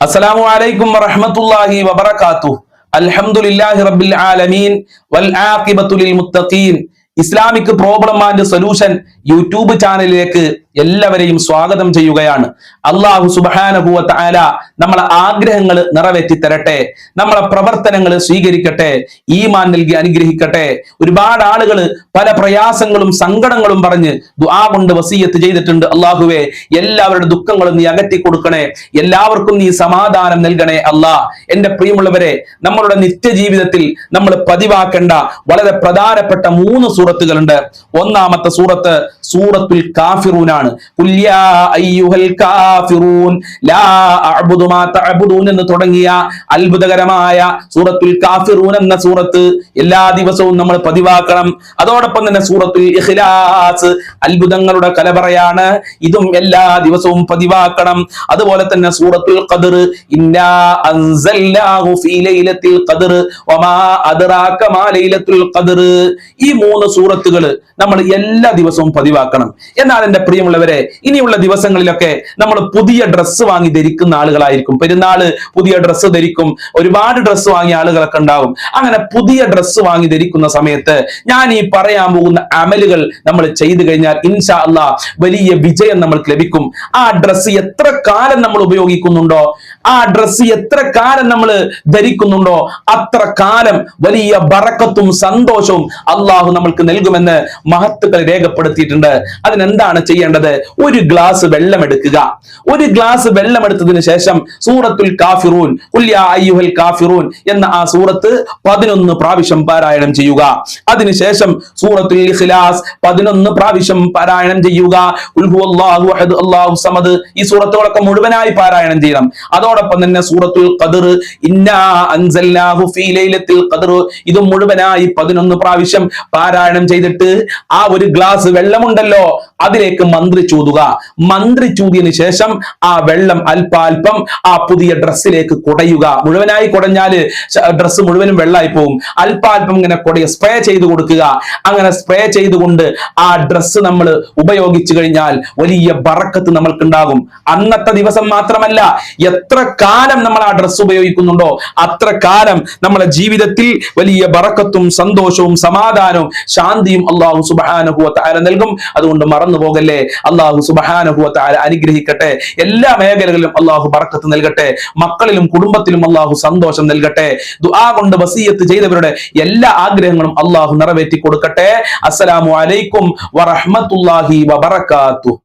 അസ്സലാമു അലൈക്കും വറഹ്മത്തുള്ളാഹി വബറകാതുഹു. അൽഹംദുലില്ലാഹി റബ്ബിൽ ആലമീൻ വൽ ആഖിബത്തു ലിൽ മുത്തഖീൻ. Islamic problem and solution YouTube ചാനലിലേക്ക് എല്ലാവരെയും സ്വാഗതം ചെയ്യുകയാണ്. അല്ലാഹു സുബ്ഹാനഹു വ തആല നമ്മളെ ആഗ്രഹങ്ങൾ നിറവേറ്റി തരട്ടെ, നമ്മളെ പ്രവർത്തനങ്ങൾ സ്വീകരിക്കട്ടെ, ഈമാൻ നൽകി അനുഗ്രഹിക്കട്ടെ. ഒരുപാട് ആളുകൾ പല പ്രയാസങ്ങളും സങ്കടങ്ങളും പറഞ്ഞ് ദുആ കൊണ്ട് വസിയത്ത് ചെയ്തിട്ടുണ്ട്. അല്ലാഹുവേ, എല്ലാവരുടെ ദുഃഖങ്ങളും നീ അകറ്റി കൊടുക്കണേ, എല്ലാവർക്കും നീ സമാധാനം നൽകണേ അല്ലാ. എന്റെ പ്രിയമുള്ളവരെ, നമ്മളുടെ നിത്യജീവിതത്തിൽ നമ്മൾ പതിവാക്കേണ്ട വളരെ പ്രധാനപ്പെട്ട 3 സൂറത്തുകളുണ്ട്. ഒന്നാമത്തെ സൂറത്ത് സൂറത്തുൽ കാഫിറൂനാണ്. ഖുൽ യാ അയ്യുഹൽ കാഫിറൂൻ ലാ അഅ്ബുദു മാ തഅ്ബുദൂൻ എന്ന് തുടങ്ങിയ അത്ഭുതകരമായ സൂറത്തുൽ കാഫിറൂൻ എന്ന സൂറത്ത് എല്ലാ ദിവസവും നമ്മൾ പതിവാക്കണം. അതോടൊപ്പം തന്നെ സൂറത്തുൽ ഇഖ്ലാസ് അത്ഭുതങ്ങളുടെ കലവറയാണ്, ഇതും എല്ലാ ദിവസവും പതിവാക്കണം. അതുപോലെ തന്നെ സൂറത്തുൽ ഖദ്ർ, ഇന്നാ അൻസൽനാഹു ഫീ ലൈലത്തിൽ ഖദ്ർ വമാ അദ്റാക മാ ലൈലത്തുൽ ഖദ്ർ. ഈ 3 സൂറത്തുകൾ നമ്മൾ എല്ലാ ദിവസവും പതിവാക്കണം. എന്നാൽ എന്റെ പ്രിയമുള്ളവരെ, ഇനിയുള്ള ദിവസങ്ങളിലൊക്കെ നമ്മൾ പുതിയ ഡ്രസ്സ് വാങ്ങി ധരിക്കുന്ന ആളുകളായിരിക്കും. പെരുന്നാള് പുതിയ ഡ്രസ്സ് ധരിക്കും, ഒരുപാട് ഡ്രസ്സ് വാങ്ങിയ ആളുകളൊക്കെ ഉണ്ടാവും. അങ്ങനെ പുതിയ ഡ്രസ്സ് വാങ്ങി ധരിക്കുന്ന സമയത്ത് ഞാൻ ഈ പറയാൻ പോകുന്ന അമലുകൾ നമ്മൾ ചെയ്തു കഴിഞ്ഞാൽ ഇൻഷാ അല്ലാഹ് വലിയ വിജയം നമ്മൾക്ക് ലഭിക്കും. ആ ഡ്രസ്സ് എത്ര കാലം നമ്മൾ ഉപയോഗിക്കുന്നുണ്ടോ, ആ ഡ്രസ്സ് എത്ര കാലം നമ്മൾ ധരിക്കുന്നുണ്ടോ, അത്ര കാലം വലിയ ബറക്കത്തും സന്തോഷവും അള്ളാഹു നമ്മൾക്ക് നൽകുമെന്ന് മഹത്തുക്കൾ രേഖപ്പെടുത്തിയിട്ടുണ്ട്. അതിനെന്താണ് ചെയ്യേണ്ടത്? ഒരു ഗ്ലാസ് വെള്ളം എടുക്കുക. ഒരു ഗ്ലാസ് വെള്ളം എടുത്തതിന് ശേഷം സൂറത്തുൽ കാഫിറൂൻ, ഖുൽ യാ അയ്യുഹൽ കാഫിറൂൻ എന്ന ആ സൂറത്ത് 11 പ്രാവശ്യം പാരായണം ചെയ്യുക. അതിനുശേഷം സൂറത്തുൽ ഇഖ്ലാസ് 11 പ്രാവശ്യം പാരായണം ചെയ്യുക. ഖുൽ ഹുവല്ലാഹു അഹദ് അല്ലാഹു സമദ്, ഈ സൂറത്തുകളൊക്കെ മുഴുവനായി പാരായണം ചെയ്യണം. അതോടൊപ്പം തന്നെ സൂറത്തുൽ ഖദ്ർ, ഇന്നാ അൻസൽനാഹു ഫീ ലൈലത്തിൽ ഖദ്ർ, ഇത് മുഴുവനായി 11 പ്രാവശ്യം പാരായണം ചെയ്തിട്ട് ആ ഒരു ഗ്ലാസ് വെള്ളമുണ്ടല്ലോ അതിലേക്ക് മന്ത്രി ചൂതുക. മന്ത്രി ചൂതിയതിനു ശേഷം ആ വെള്ളം അല്പാൽപ്പം ആ പുതിയ ഡ്രസ്സിലേക്ക് കുടയുക. മുഴുവനായി കുടഞ്ഞാല് ഡ്രസ്സ് മുഴുവനും വെള്ളമായി പോകും. അല്പാൽപ്പം ഇങ്ങനെ കുടയുക, സ്പ്രേ ചെയ്ത് കൊടുക്കുക. അങ്ങനെ സ്പ്രേ ചെയ്തുകൊണ്ട് ആ ഡ്രസ്സ് നമ്മൾ ഉപയോഗിച്ചു കഴിഞ്ഞാൽ വലിയ ബറക്കത്ത് നമ്മൾക്ക് ഉണ്ടാകും. അന്നത്തെ ദിവസം മാത്രമല്ല, എത്ര കാലം നമ്മൾ ആ ഡ്രസ്സ് ഉപയോഗിക്കുന്നുണ്ടോ അത്ര കാലം നമ്മുടെ ജീവിതത്തിൽ വലിയ ബറക്കത്തും സന്തോഷവും സമാധാനവും ശാന്തിയും അല്ലാഹു സുബ്ഹാനഹു വ തആല നൽകും. അതുകൊണ്ട് മറന്നു പോകല്ലേ. അല്ലാഹു സുബ്ഹാനഹു വ തആല അനുഗ്രഹിക്കട്ടെ. എല്ലാ മേഖലകളിലും അല്ലാഹു ബറക്കത്ത് നൽകട്ടെ. മക്കളിലും കുടുംബത്തിലും അല്ലാഹു സന്തോഷം നൽകട്ടെ. ദുആ കൊണ്ട് വസിയത്ത് ചെയ്തവരുടെ എല്ലാ ആഗ്രഹങ്ങളും അല്ലാഹു നിറവേറ്റി കൊടുക്കട്ടെ. അസ്സലാമു അലൈക്കും വറഹ്മത്തുള്ളാഹി വബറകാതുഹു.